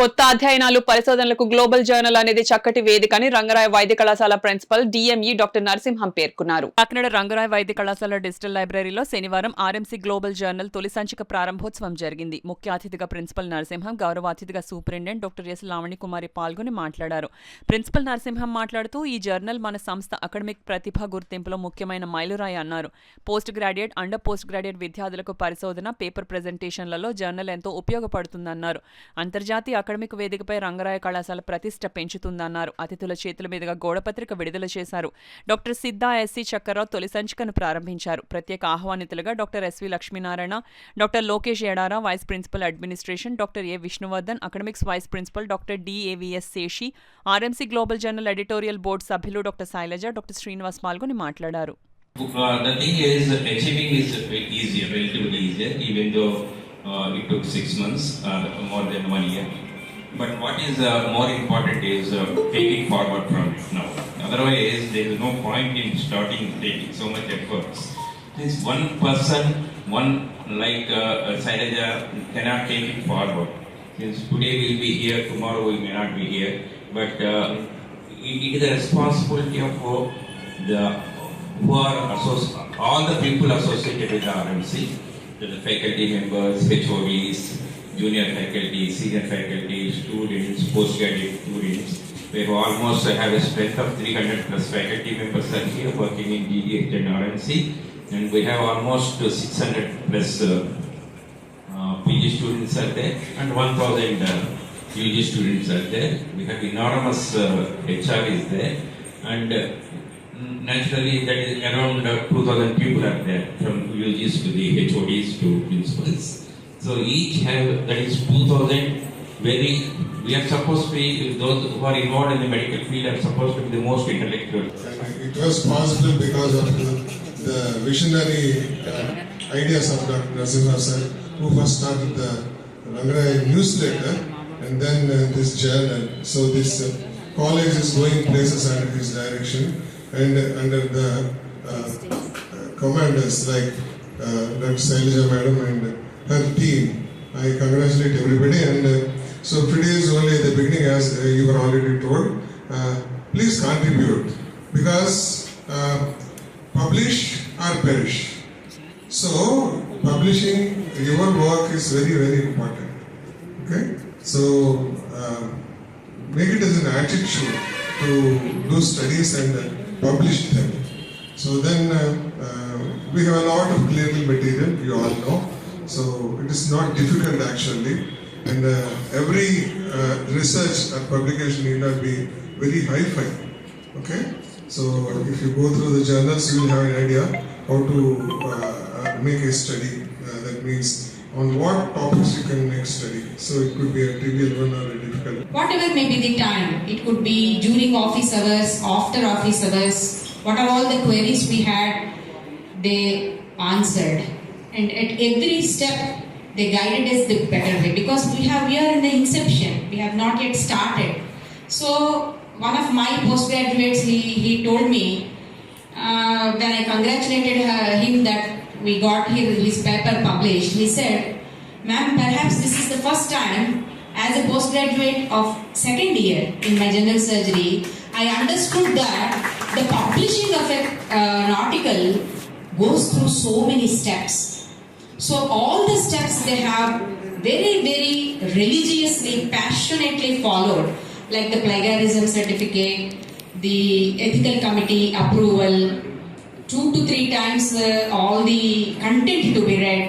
కొత్త అధ్యయనాలు పరిశోధనలకు గ్లోబల్ జర్నల్ అనేది చక్కటి వేదికని రంగరాయ వైద్య కళాశాల ప్రిన్సిపల్ డిఎంఈ డాక్టర్ నరసింహం పేర్కొన్నారు. కాకినాడ రంగరాయ వైద్య కళాశాల డిజిటల్ లైబ్రరీలో శనివారం ఆర్ఎంసీ గ్లోబల్ జర్నల్ తొలి సంచిక ప్రారంభోత్సవం జరిగింది. ముఖ్య అతిథిగా ప్రిన్సిపల్ నరసింహం, గౌరవ అతిథిగా సూపరింటెండెంట్ డాక్టర్ ఎస్ లావణి కుమారి పాల్గొని మాట్లాడారు. ప్రిన్సిపల్ నరసింహం మాట్లాడుతూ ఈ జర్నల్ మన సంస్థ అకాడమిక్ ప్రతిభ గుర్తింపులో ముఖ్యమైన మైలురాయి అన్నారు. Post graduate, under post graduate విద్యార్థులకు పరిశోధన, పేపర్ ప్రెజెంటేషన్లలో జర్నల్ ఎంతో ఉపయోగపడుతుందన్నారు. అంతర్జాతీయ అకాడమిక్ వేదికపై రంగరాయ కళాశాల ప్రతిష్ట పెంచుతుందన్నారు. అతిథుల చేతుల మీదుగా గోడపత్రిక విడుదల చేశారు. డాక్టర్ సిద్ధా ఎస్సీ చక్కర్రావు తొలి సంచికను ప్రారంభించారు. ప్రత్యేక ఆహ్వానితులుగా doctor SV Lakshminarayana, doctor Lokesh Edara, vice principal administration doctor A Vishnuvardhan, academics vice principal doctor DAVS Seshi, RMC global journal editorial board సభ్యులు డాక్టర్ శైలజ, డాక్టర్ శ్రీనివాస్ పాల్గొని మాట్లాడారు. The thing is, achieving is easier, relatively easier, even though it took 6 months, more than 1 year. But what is more important is taking forward from it now. Otherwise, there is no point in starting taking so much efforts. This one person, one like Sailaja cannot take it forward. Since today we will be here, tomorrow we may not be here. But it is the responsibility of the who are all the people associated with the RMC, the faculty members, HODs, junior faculty, senior faculty, students, postgraduate students. We almost have a strength of 300 plus faculty members are here working in GDH and RMC, and we have almost 600 plus PG students are there, and 1000 UG students are there. We have enormous HR is there, and naturally that is around 2000 people are there, from UGs to the HODs to principals. So each have, that is 2000 we are supposed to be, those who are involved in the medical field are supposed to be the most intellectual. It was possible because of the visionary ideas of Dr. Narasimha sir, who first started the Rangaraya newsletter and then this journal. So this college is going places under his direction and under the commanders like Dr. Shailaja madam and her team. I congratulate everybody, and so today is only the beginning, as you were already told. Please contribute, because publish or perish. So publishing your work is very, very important. Okay, so make it as an attitude to do studies and publish them. So then we have a lot of clinical material, you all know. So it is not difficult actually, and every research or publication need not be very high-fi. Okay, so if you go through the journals, you will have an idea how to make a study. That means on what topics you can make study. So it could be a trivial one or a difficult. Whatever may be the time, it could be during office hours, after office hours. What are all the queries we had, they answered. And at every step, they guided us the better way, because we are in the inception. We have not yet started. So one of my postgraduates, he told me when I congratulated him that we got his paper published. He said, "Ma'am, perhaps this is the first time as a postgraduate of second year in my general surgery, I understood that the publishing of an article goes through so many steps. So all the steps they have very, very religiously, passionately followed, like the plagiarism certificate, the ethical committee approval, 2 to 3 times all the content to be read,